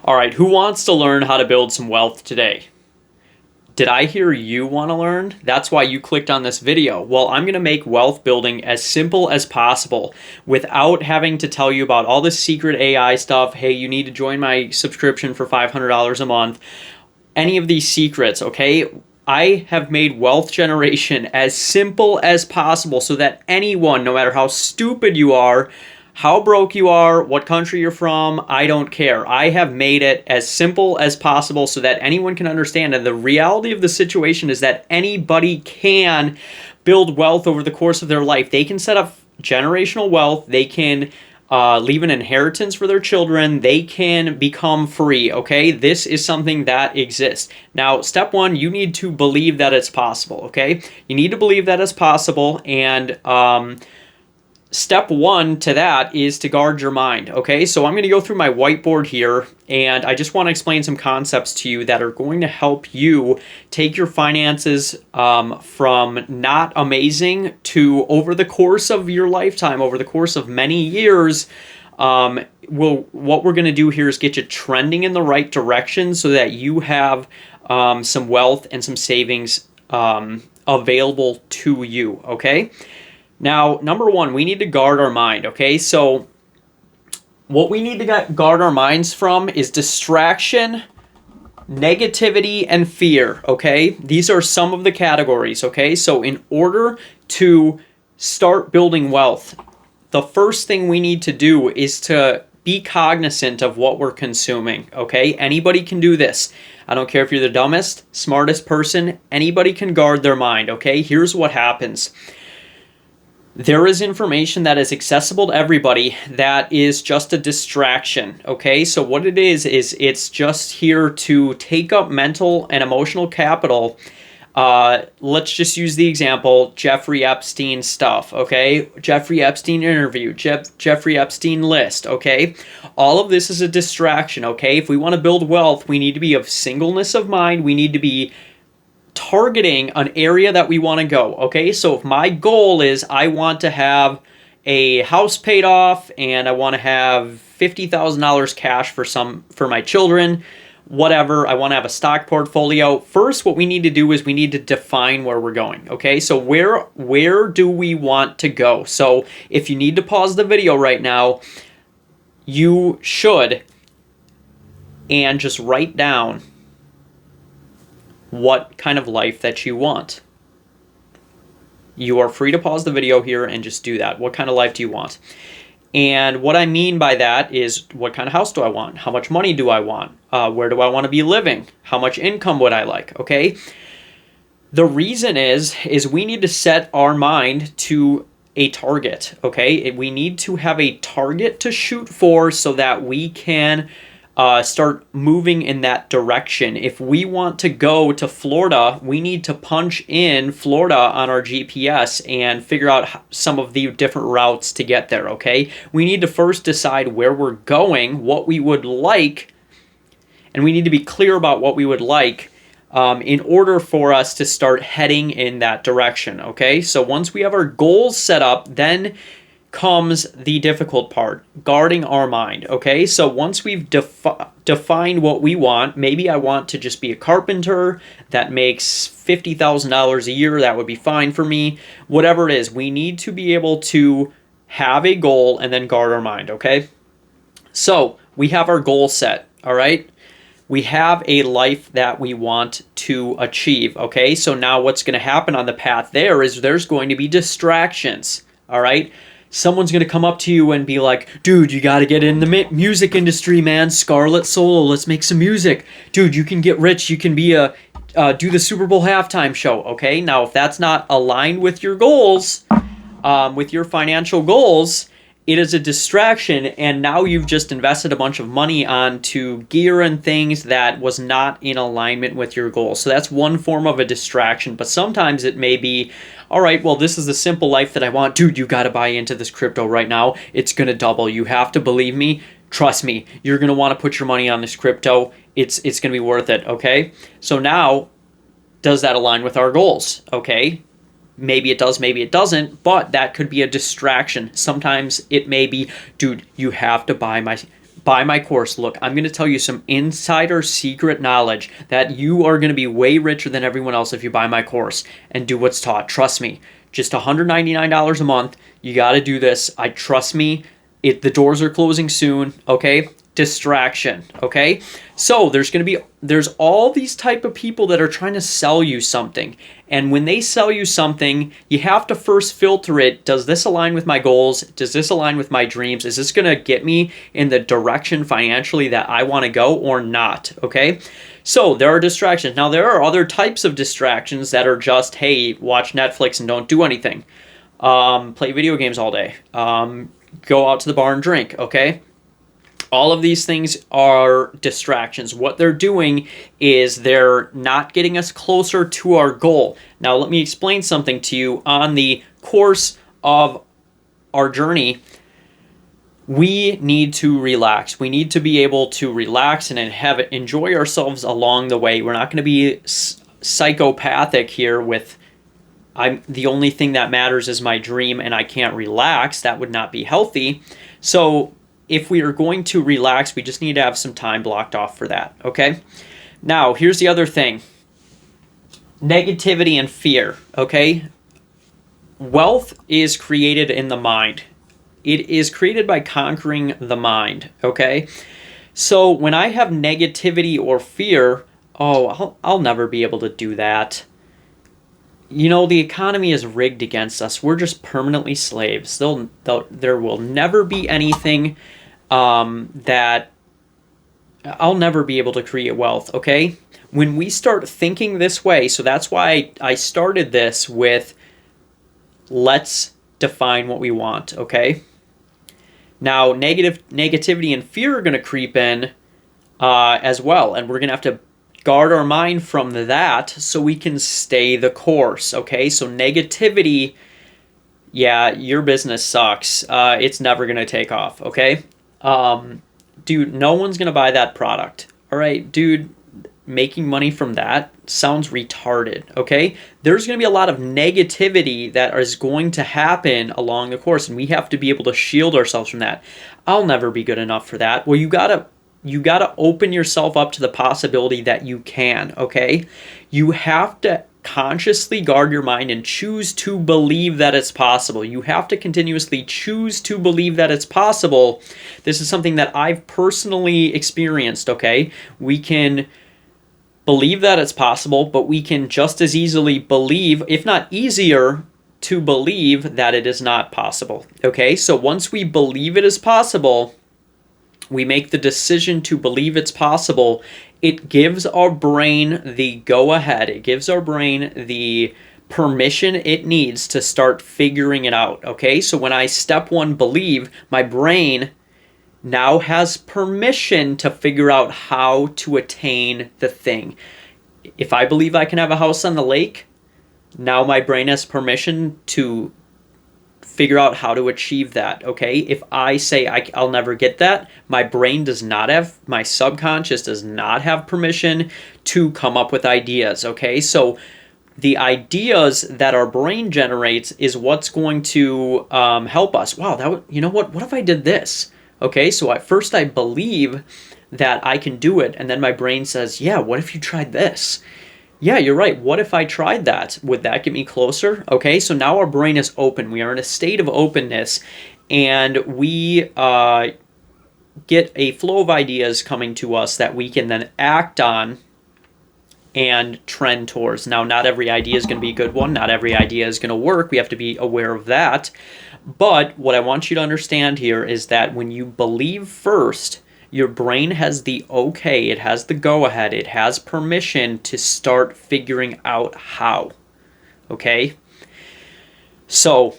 All right, who wants to learn how to build some wealth today? Did I hear you want to learn? That's why you clicked on this video. Well, I'm going to make wealth building as simple as possible without having to tell you about all this secret AI stuff. Hey, you need to join my subscription for $500 a month. Any of these secrets, okay? I have made wealth generation as simple as possible so that anyone, no matter how stupid you are, how broke you are, what country you're from, I don't care. I have made it as simple as possible so that anyone can understand. And the reality of the situation is that anybody can build wealth over the course of their life. They can set up generational wealth. They can leave an inheritance for their children. They can become free, okay? This is something that exists. Now, step one, you need to believe that it's possible, okay? You need to believe that it's possible, and step one to that is to guard your mind, okay? So I'm going to go through my whiteboard here, and I just want to explain some concepts to you that are going to help you take your finances from not amazing to, over the course of your lifetime, over the course of many years, what we're going to do here is get you trending in the right direction so that you have some wealth and some savings available to you, okay? Now, number one, we need to guard our mind, okay? So what we need to guard our minds from is distraction, negativity, and fear, okay? These are some of the categories, okay? So in order to start building wealth, the first thing we need to do is to be cognizant of what we're consuming, okay? Anybody can do this. I don't care if you're the dumbest, smartest person, anybody can guard their mind, okay? Here's what happens. There is information that is accessible to everybody that is just a distraction, okay? So what it is it's just here to take up mental and emotional capital. Let's just use the example, Jeffrey Epstein stuff, okay? Jeffrey Epstein interview, Jeffrey Epstein list, okay? All of this is a distraction, okay? If we want to build wealth, we need to be of singleness of mind. We need to be targeting an area that we want to go, okay? So if my goal is I want to have a house paid off and I want to have $50,000 cash for my children, whatever, I want to have a stock portfolio. First, what we need to do is we need to define where we're going, okay? So where do we want to go? So if you need to pause the video right now, you should, and just write down what kind of life that you want. You are free to pause the video here and just do that. What kind of life do you want? And what I mean by that is, what kind of house do I want? How much money do I want? Where do I want to be living? How much income would I like? Okay. The reason is we need to set our mind to a target. Okay. We need to have a target to shoot for so that we can start moving in that direction. If we want to go to Florida, we need to punch in Florida on our GPS and figure out some of the different routes to get there, okay? We need to first decide where we're going, what we would like, and we need to be clear about what we would like in order for us to start heading in that direction, okay? So once we have our goals set up, then comes the difficult part, guarding our mind, okay? So once we've defined what we want, maybe I want to just be a carpenter that makes $50,000 a year, that would be fine for me. Whatever it is, we need to be able to have a goal and then guard our mind, okay? So we have our goal set, all right? We have a life that we want to achieve, okay? So now what's going to happen on the path there is there's going to be distractions, all right? Someone's going to come up to you and be like, dude, you got to get in the music industry, man. Scarlet Solo, let's make some music. Dude, you can get rich. You can be do the Super Bowl halftime show, okay? Now, if that's not aligned with your goals, with your financial goals, it is a distraction, and now you've just invested a bunch of money onto gear and things that was not in alignment with your goals. So that's one form of a distraction, but sometimes it may be, all right, well, this is the simple life that I want. Dude, you got to buy into this crypto right now. It's going to double. You have to believe me. Trust me. You're going to want to put your money on this crypto. It's going to be worth it, okay? So now, does that align with our goals? Okay. Maybe it does, maybe it doesn't, but that could be a distraction. Sometimes it may be, dude, you have to buy buy my course. Look, I'm going to tell you some insider secret knowledge that you are going to be way richer than everyone else if you buy my course and do what's taught. Trust me, just $199 a month. You got to do this. Trust me. The doors are closing soon. Okay. Distraction. Okay. So there's all these type of people that are trying to sell you something. And when they sell you something, you have to first filter it. Does this align with my goals? Does this align with my dreams? Is this going to get me in the direction financially that I want to go or not? Okay. So there are distractions. Now there are other types of distractions that are just, hey, watch Netflix and don't do anything. Play video games all day. Go out to the bar and drink. Okay. All of these things are distractions. What they're doing is they're not getting us closer to our goal. Now, let me explain something to you. On the course of our journey, we need to relax. We need to be able to relax and enjoy ourselves along the way. We're not going to be psychopathic here with the only thing that matters is my dream and I can't relax. That would not be healthy. So if we are going to relax, we just need to have some time blocked off for that, okay? Now, here's the other thing. Negativity and fear, okay? Wealth is created in the mind. It is created by conquering the mind, okay? So when I have negativity or fear, I'll never be able to do that. You know, the economy is rigged against us. We're just permanently slaves. There will never be anything that I'll never be able to create wealth, okay? When we start thinking this way, so that's why I started this with let's define what we want, okay? Now, negativity and fear are going to creep in as well, and we're going to have to guard our mind from that so we can stay the course, okay? So negativity, yeah, your business sucks. It's never going to take off, okay? Dude, no one's going to buy that product, all right? Dude, making money from that sounds retarded, okay? There's going to be a lot of negativity that is going to happen along the course, and we have to be able to shield ourselves from that. I'll never be good enough for that. Well, you gotta open yourself up to the possibility that you can, okay? You have to consciously guard your mind and choose to believe that it's possible. You have to continuously choose to believe that it's possible. This is something that I've personally experienced, okay? We can believe that it's possible, but we can just as easily believe, if not easier, to believe that it is not possible, okay? So once we believe it is possible, we make the decision to believe it's possible, it gives our brain the go-ahead. It gives our brain the permission it needs to start figuring it out, okay? So when I step one, believe, my brain now has permission to figure out how to attain the thing. If I believe I can have a house on the lake, now my brain has permission to figure out how to achieve that, okay? If I say I'll never get that, my brain does not have, my subconscious does not have permission to come up with ideas, okay? So the ideas that our brain generates is what's going to help us. Wow, you know what if I did this? Okay, so at first I believe that I can do it, and then my brain says, yeah, what if you tried this? Yeah, you're right. What if I tried that? Would that get me closer? Okay, so now our brain is open. We are in a state of openness, and we get a flow of ideas coming to us that we can then act on and trend towards. Now, not every idea is going to be a good one. Not every idea is going to work. We have to be aware of that. But what I want you to understand here is that when you believe first, your brain has the okay, it has the go-ahead, it has permission to start figuring out how, okay? So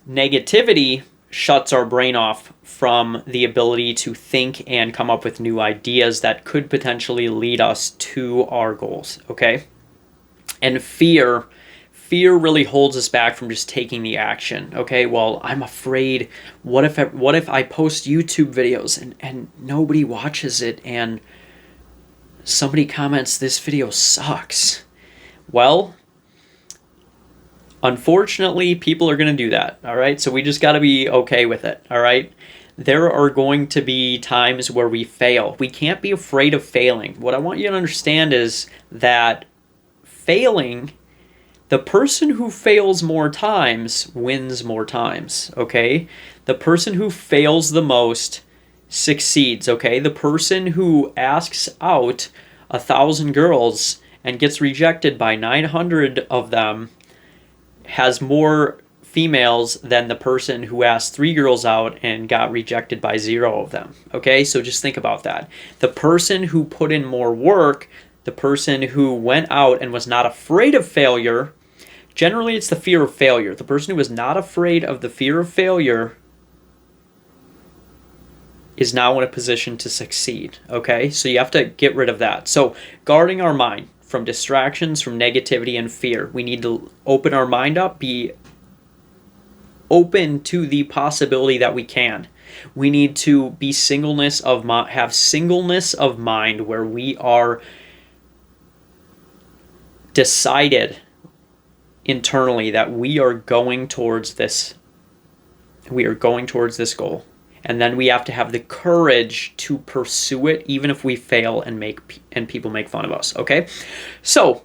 negativity shuts our brain off from the ability to think and come up with new ideas that could potentially lead us to our goals, okay? And fear really holds us back from just taking the action, okay? Well, I'm afraid, what if I post YouTube videos and nobody watches it and somebody comments, this video sucks? Well, unfortunately, people are going to do that, all right? So we just got to be okay with it, all right? there are going to be times where we fail. We can't be afraid of failing. What I want you to understand is that failing, the person who fails more times wins more times, okay? The person who fails the most succeeds, okay? The person who asks out 1,000 girls and gets rejected by 900 of them has more females than the person who asked 3 girls out and got rejected by 0 of them, okay? So just think about that. The person who put in more work, the person who went out and was not afraid of failure, generally it's the fear of failure. The person who is not afraid of the fear of failure is now in a position to succeed, okay? So you have to get rid of that. So guarding our mind from distractions, from negativity and fear. We need to open our mind up, be open to the possibility that we can. We need to be have singleness of mind where we are decided internally that we are going towards this. We are going towards this goal. And then we have to have the courage to pursue it, even if we fail and people make fun of us. Okay, so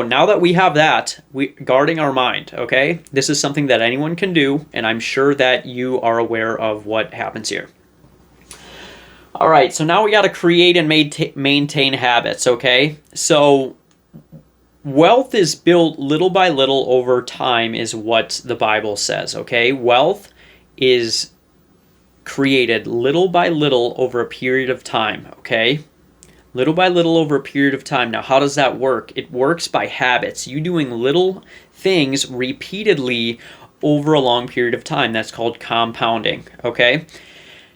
now that we have that, guarding our mind. Okay, this is something that anyone can do, and I'm sure that you are aware of what happens here. All right, so now we got to create and maintain habits. Okay, so wealth is built little by little over time, is what the Bible says. Okay, wealth is created little by little over a period of time, okay? Little by little over a period of time. Now, how does that work? It works by habits. You doing little things repeatedly over a long period of time. That's called compounding, okay?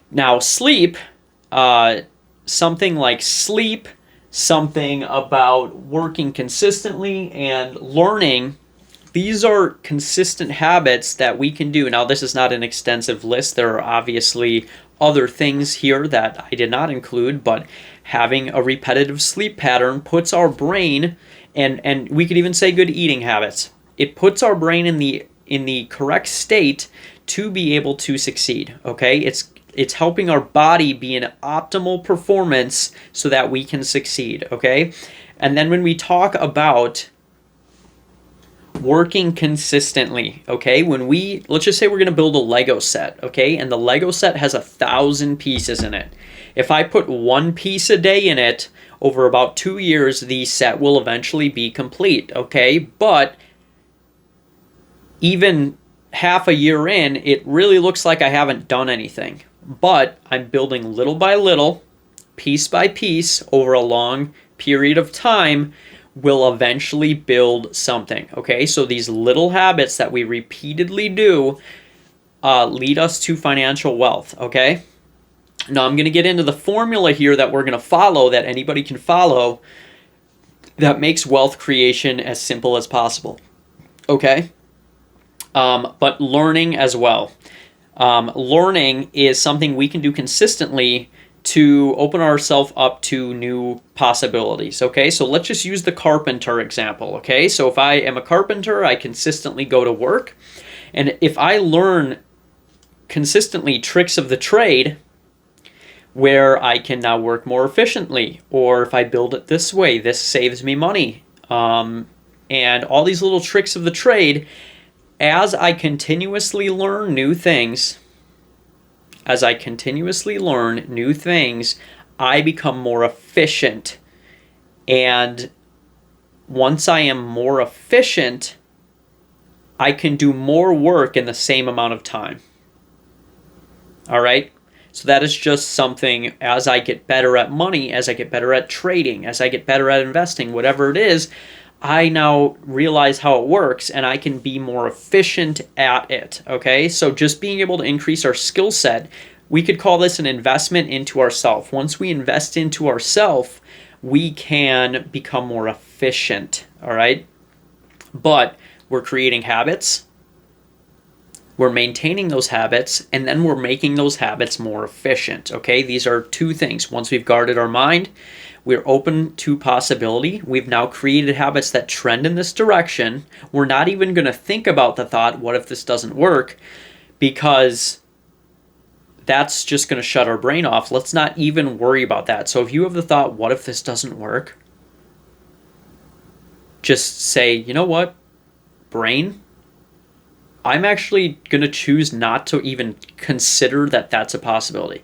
Now, something like sleep, something about working consistently and learning, these are consistent habits that we can do. Now, this is not an extensive list. There are obviously other things here that I did not include, but having a repetitive sleep pattern puts our brain, and we could even say good eating habits. It puts our brain in the correct state to be able to succeed, okay? It's helping our body be in optimal performance so that we can succeed, okay? And then when we talk about working consistently, okay? Let's just say we're going to build a Lego set, okay? And the Lego set has 1,000 pieces in it. If I put 1 piece a day in it, over about 2 years, the set will eventually be complete, okay? But even half a year in, it really looks like I haven't done anything. But I'm building little by little, piece by piece, over a long period of time, will eventually build something, okay? So these little habits that we repeatedly do lead us to financial wealth, okay? Now I'm going to get into the formula here that we're going to follow, that anybody can follow, that makes wealth creation as simple as possible, okay? But learning as well. Learning is something we can do consistently to open ourselves up to new possibilities, okay? So let's just use the carpenter example, okay? So if I am a carpenter, I consistently go to work, and if I learn consistently tricks of the trade where I can now work more efficiently, or if I build it this way, this saves me money, and all these little tricks of the trade, as I continuously learn new things, I become more efficient. And once I am more efficient, I can do more work in the same amount of time. All right? So that is just something, as I get better at money, as I get better at trading, as I get better at investing, whatever it is, I now realize how it works and I can be more efficient at it, okay? So just being able to increase our skill set, we could call this an investment into ourselves. Once we invest into ourselves, we can become more efficient, all right? But we're creating habits, we're maintaining those habits, and then we're making those habits more efficient, okay? These are two things. Once we've guarded our mind, we're open to possibility. We've now created habits that trend in this direction. We're not even going to think about the thought, what if this doesn't work? Because that's just going to shut our brain off. Let's not even worry about that. So if you have the thought, what if this doesn't work? Just say, you know what, brain, I'm actually going to choose not to even consider that that's a possibility.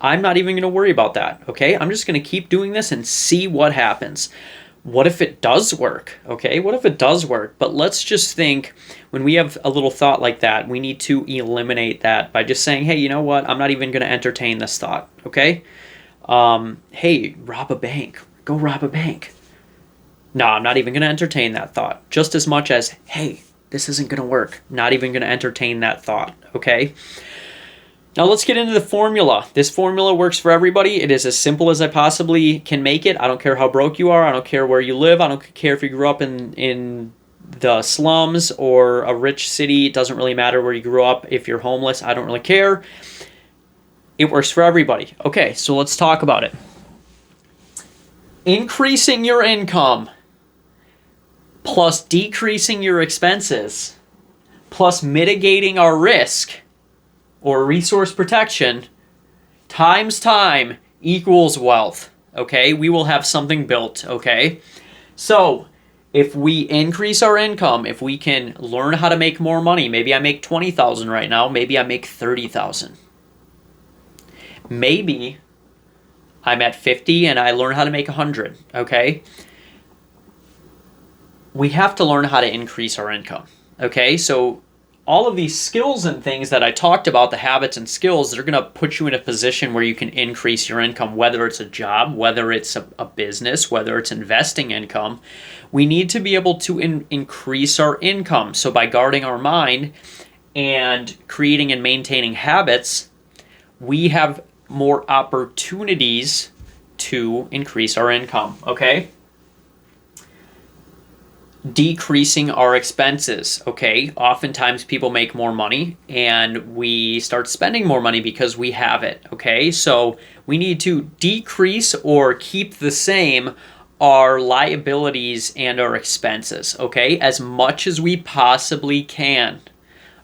I'm not even going to worry about that, okay? I'm just going to keep doing this and see what happens. What if it does work, okay? What if it does work? But let's just think, when we have a little thought like that, we need to eliminate that by just saying, hey, you know what? I'm not even going to entertain this thought, okay? Hey, rob a bank. Go rob a bank. No, I'm not even going to entertain that thought. Just as much as, hey, this isn't going to work. Not even going to entertain that thought, okay? Now let's get into the formula. This formula works for everybody. It is as simple as I possibly can make it. I don't care how broke you are. I don't care where you live. I don't care if you grew up in the slums or a rich city. It doesn't really matter where you grew up. If you're homeless, I don't really care. It works for everybody. Okay, so let's talk about it. Increasing your income plus decreasing your expenses plus mitigating our risk or resource protection times time equals wealth, okay? We will have something built, okay? So if we increase our income, if we can learn how to make more money, maybe I make $20,000 right now, maybe I make $30,000. Maybe I'm at 50 and I learn how to make 100, okay? We have to learn how to increase our income, okay? So all of these skills and things that I talked about, the habits and skills, they're going to put you in a position where you can increase your income, whether it's a job, whether it's a business, whether it's investing income. We need to be able to increase our income. So by guarding our mind and creating and maintaining habits, we have more opportunities to increase our income, okay? Decreasing our expenses, okay? Oftentimes people make more money and we start spending more money because we have it, okay? So we need to decrease or keep the same our liabilities and our expenses, okay? As much as we possibly can,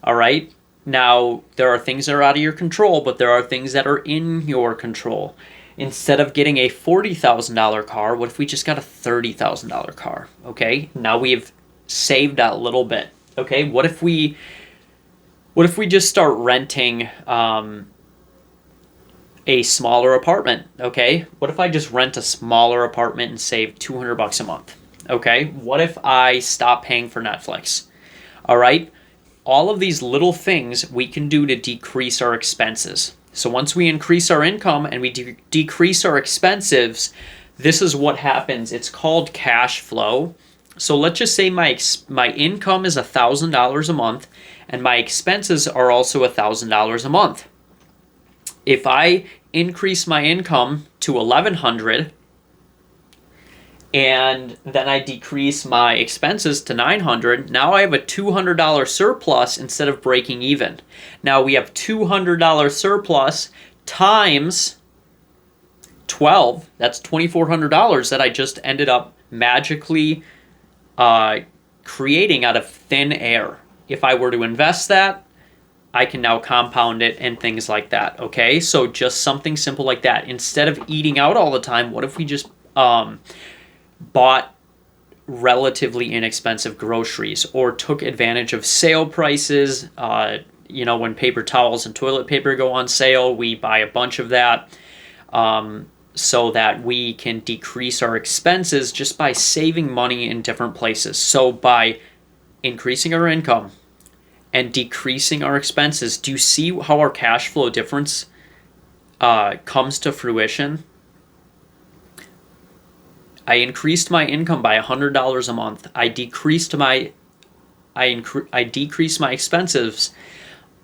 all right? Now, there are things that are out of your control, but there are things that are in your control. Instead of getting a $40,000 car, what if we just got a $30,000 car? Okay, now we've saved a little bit. Okay, what if we just start renting a smaller apartment? Okay, what if I just rent a smaller apartment and save $200 a month? Okay, what if I stop paying for Netflix? All right, all of these little things we can do to decrease our expenses. So once we increase our income and we decrease our expenses, this is what happens. It's called cash flow. So let's just say my income is $1,000 a month and my expenses are also $1,000 a month. If I increase my income to $1,100 and then I decrease my expenses to $900, now I have a $200 surplus instead of breaking even. Now we have $200 surplus times 12, that's $2,400 that I just ended up magically creating out of thin air. If I were to invest that, I can now compound it and things like that, okay? So just something simple like that. Instead of eating out all the time, what if we just bought relatively inexpensive groceries or took advantage of sale prices? When paper towels and toilet paper go on sale, we buy a bunch of that so that we can decrease our expenses just by saving money in different places. So by increasing our income and decreasing our expenses, do you see how our cash flow difference comes to fruition? I increased my income by $100 a month. I decreased my expenses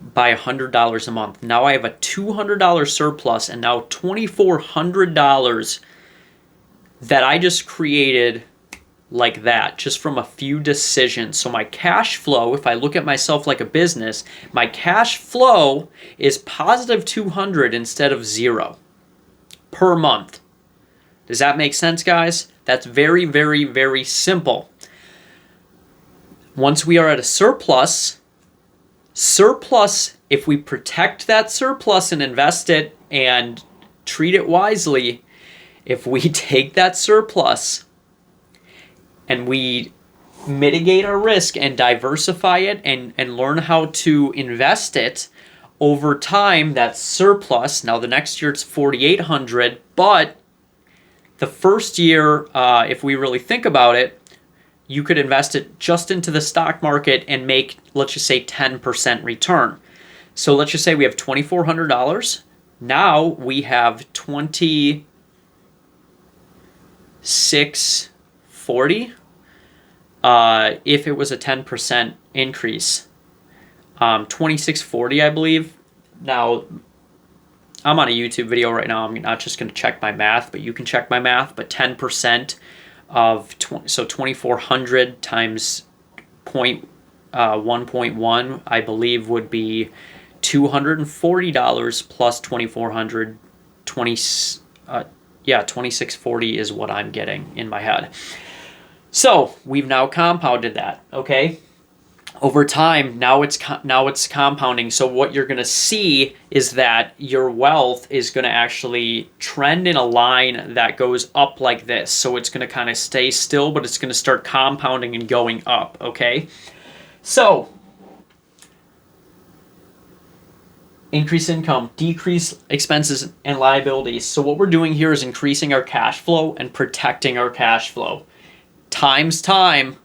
by $100 a month. Now I have a $200 surplus and now $2,400 that I just created like that, just from a few decisions. So my cash flow, if I look at myself like a business, my cash flow is positive $200 instead of $0 per month. Does that make sense, guys? That's very, very, very simple. Once we are at a surplus if we protect that surplus and invest it and treat it wisely, if we take that surplus and we mitigate our risk and diversify it and learn how to invest it over time, that surplus, now the next year it's 4,800, but the first year, if we really think about it, you could invest it just into the stock market and make, let's just say, 10% return. So let's just say we have $2,400. Now we have $2,640 if it was a 10% increase. $2,640, I believe. Now, I'm on a YouTube video right now. I'm not just going to check my math, but you can check my math. But 10% of, so 2,400 times 1.1, I believe, would be $240 plus 2,400, 2,640 is what I'm getting in my head. So we've now compounded that, okay? Over time, now it's compounding. So what you're going to see is that your wealth is going to actually trend in a line that goes up like this. So it's going to kind of stay still, but it's going to start compounding and going up, okay? So increase income, decrease expenses and liabilities. So what we're doing here is increasing our cash flow and protecting our cash flow. Times time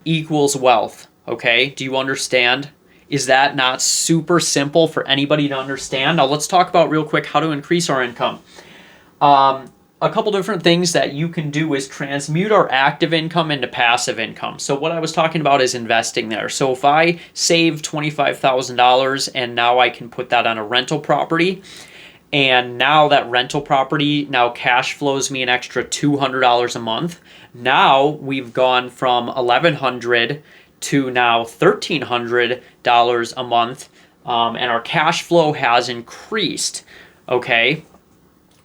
equals wealth. Okay, do you understand? Is that not super simple for anybody to understand? Now let's talk about real quick how to increase our income. A couple different things that you can do is transmute our active income into passive income. So what I was talking about is investing there. So if I save $25,000 and now I can put that on a rental property, and now that rental property now cash flows me an extra $200 a month. Now we've gone from $1,100 to now $1,300 a month, and our cash flow has increased, okay?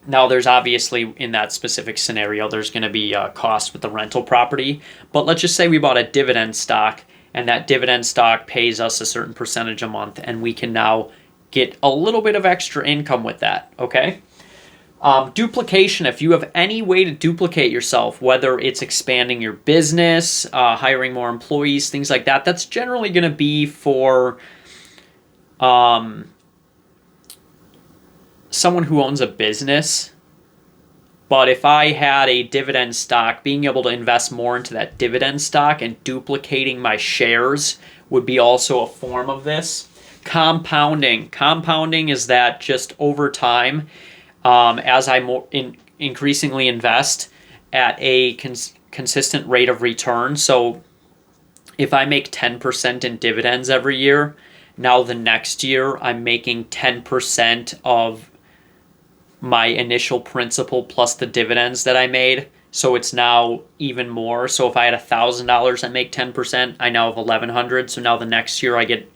Now there's obviously, in that specific scenario, there's going to be a cost with the rental property, but let's just say we bought a dividend stock, and that dividend stock pays us a certain percentage a month, and we can now get a little bit of extra income with that, okay? Duplication, if you have any way to duplicate yourself, whether it's expanding your business, hiring more employees, things like that, that's generally going to be for someone who owns a business. But if I had a dividend stock, being able to invest more into that dividend stock and duplicating my shares would be also a form of this. Compounding. Compounding is that just over time, as I increasingly invest at a consistent rate of return. So if I make 10% in dividends every year, now the next year I'm making 10% of my initial principal plus the dividends that I made. So it's now even more. So if I had $1,000 and make 10%, I now have $1,100. So now the next year I get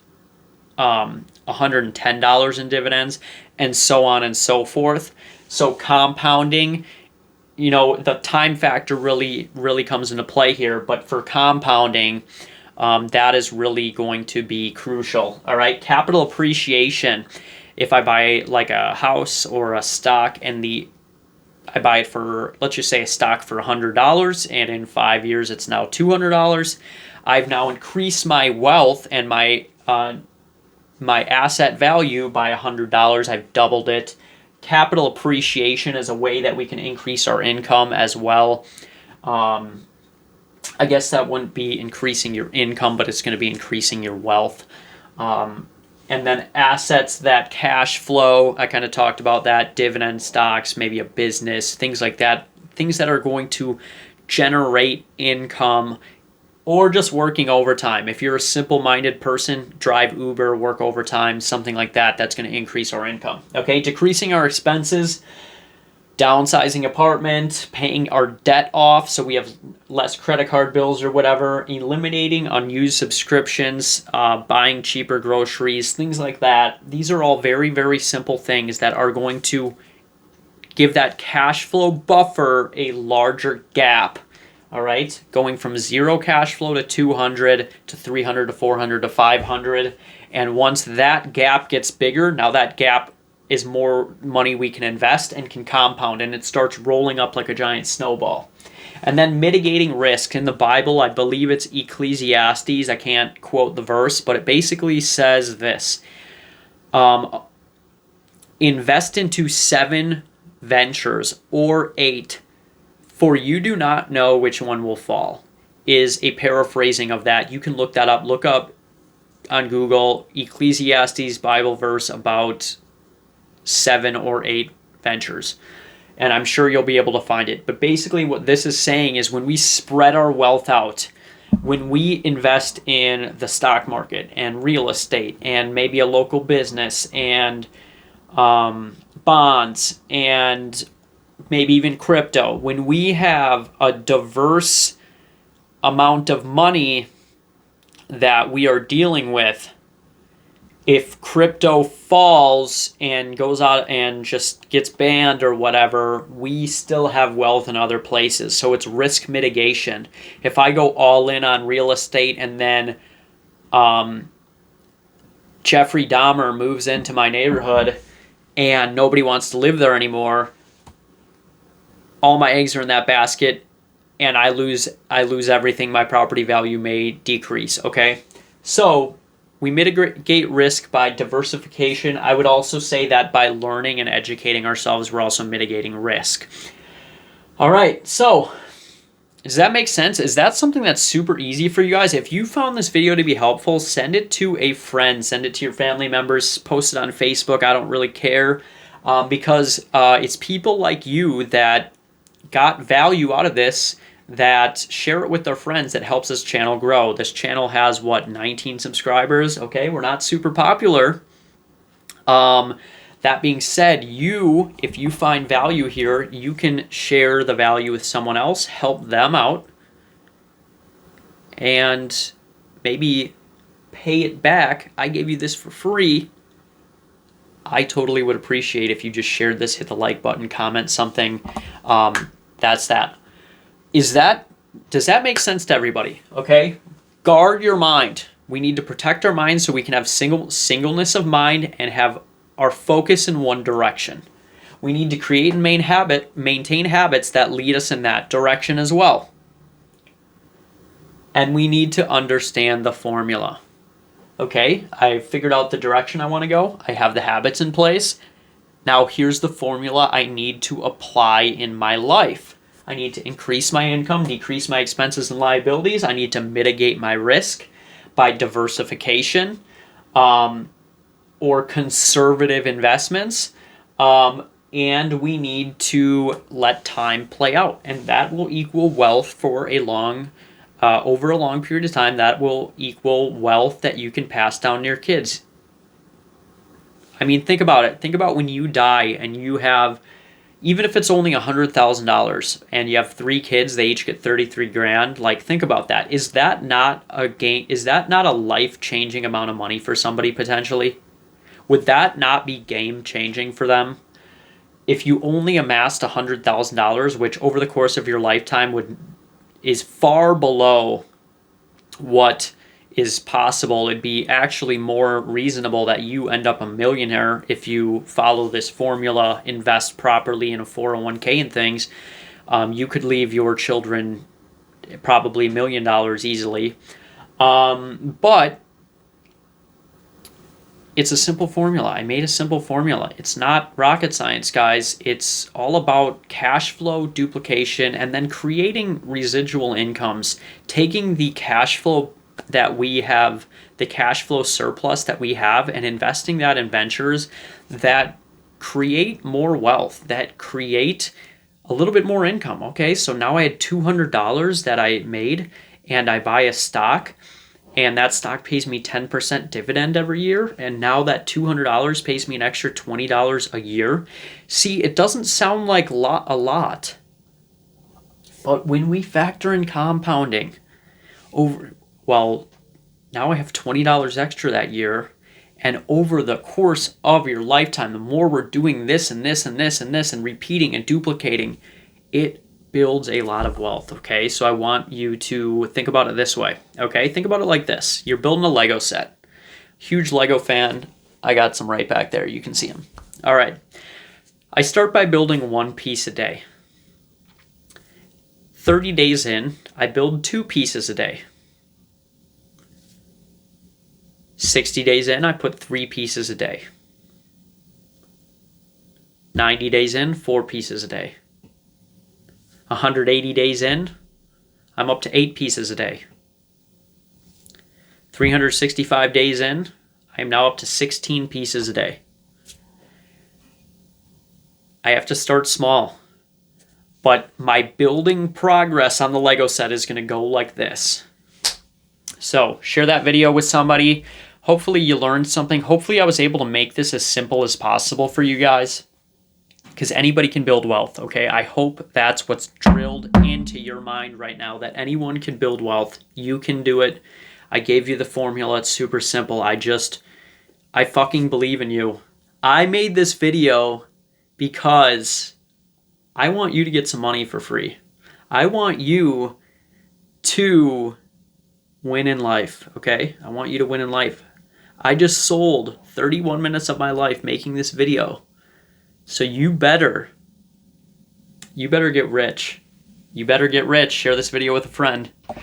$110 in dividends, and so on and so forth. So compounding, the time factor really comes into play here. But for compounding, that is really going to be crucial. All right, capital appreciation. If I buy like a house or a stock and I buy it for, let's just say, a stock for $100, and in 5 years it's now $200, I've now increased my wealth and my asset value by $100. I've doubled it. Capital appreciation is a way that we can increase our income as well. I guess that wouldn't be increasing your income, but it's going to be increasing your wealth. And then assets that cash flow, I kind of talked about that, dividend stocks, maybe a business, things like that, things that are going to generate income, or just working overtime. If you're a simple-minded person, drive Uber, work overtime, something like that, that's going to increase our income. Okay, decreasing our expenses, downsizing apartment, paying our debt off so we have less credit card bills or whatever, eliminating unused subscriptions, buying cheaper groceries, things like that. These are all very, very simple things that are going to give that cash flow buffer a larger gap. All right, going from 0 cash flow to 200 to 300 to 400 to 500. And once that gap gets bigger, now that gap is more money we can invest and can compound, and it starts rolling up like a giant snowball. And then mitigating risk. In the Bible, I believe it's Ecclesiastes. I can't quote the verse, but it basically says this. Invest into 7 ventures or 8, for you do not know which one will fall, is a paraphrasing of that. You can look that up. Look up on Google Ecclesiastes Bible verse about 7 or 8 ventures. And I'm sure you'll be able to find it. But basically what this is saying is when we spread our wealth out, when we invest in the stock market and real estate and maybe a local business and bonds and maybe even crypto, when we have a diverse amount of money that we are dealing with, if crypto falls and goes out and just gets banned or whatever, we still have wealth in other places. So it's risk mitigation. If I go all in on real estate and then Jeffrey Dahmer moves into my neighborhood and nobody wants to live there anymore, all my eggs are in that basket and I lose everything. My property value may decrease, okay? So we mitigate risk by diversification. I would also say that by learning and educating ourselves, we're also mitigating risk. All right, so does that make sense? Is that something that's super easy for you guys? If you found this video to be helpful, send it to a friend, send it to your family members, post it on Facebook. I don't really care because it's people like you that got value out of this, that share it with their friends, that helps this channel grow. This channel has, 19 subscribers? Okay, we're not super popular. That being said, if you find value here, you can share the value with someone else, help them out, and maybe pay it back. I gave you this for free. I totally would appreciate if you just shared this, hit the like button, comment something. That's that. Does that make sense to everybody? Okay? Guard your mind. We need to protect our mind so we can have singleness of mind and have our focus in one direction. We need to create and maintain habits that lead us in that direction as well. And we need to understand the formula. Okay? I figured out the direction I want to go. I have the habits in place. Now here's the formula I need to apply in my life. I need to increase my income, decrease my expenses and liabilities. I need to mitigate my risk by diversification or conservative investments. And we need to let time play out. And that will equal wealth for over a long period of time. That will equal wealth that you can pass down to your kids. I mean, think about it. Think about when you die and you have, even if it's only $100,000 and you have 3 kids, they each get 33 grand. Like, think about that. Is that not a game? Is that not a life-changing amount of money for somebody potentially? Would that not be game-changing for them? If you only amassed $100,000, which over the course of your lifetime is far below what is possible, it'd be actually more reasonable that you end up a millionaire if you follow this formula, invest properly in a 401k and things. You could leave your children probably $1 million easily. But it's a simple formula. I made a simple formula. It's not rocket science, guys. It's all about cash flow duplication and then creating residual incomes, taking the cash flow that we have, the cash flow surplus that we have, and investing that in ventures that create more wealth, that create a little bit more income. Okay, so now I had $200 that I made and I buy a stock and that stock pays me 10% dividend every year, and now that $200 pays me an extra $20 a year. See, it doesn't sound like a lot, but when we factor in compounding now I have $20 extra that year, and over the course of your lifetime, the more we're doing this and this and this and this and repeating and duplicating, it builds a lot of wealth, okay? So I want you to think about it this way, okay? Think about it like this. You're building a Lego set. Huge Lego fan. I got some right back there. You can see them. All right. I start by building one piece a day. 30 days in, I build 2 pieces a day. 60 days in, I put 3 pieces a day. 90 days in, 4 pieces a day. 180 days in, I'm up to 8 pieces a day. 365 days in, I am now up to 16 pieces a day. I have to start small, but my building progress on the Lego set is going to go like this. So share that video with somebody. Hopefully you learned something. Hopefully I was able to make this as simple as possible for you guys, because anybody can build wealth, okay? I hope that's what's drilled into your mind right now, that anyone can build wealth. You can do it. I gave you the formula. It's super simple. I fucking believe in you. I made this video because I want you to get some money for free. I want you to win in life, okay? I want you to win in life. I just sold 31 minutes of my life making this video. So you better get rich. You better get rich. Share this video with a friend.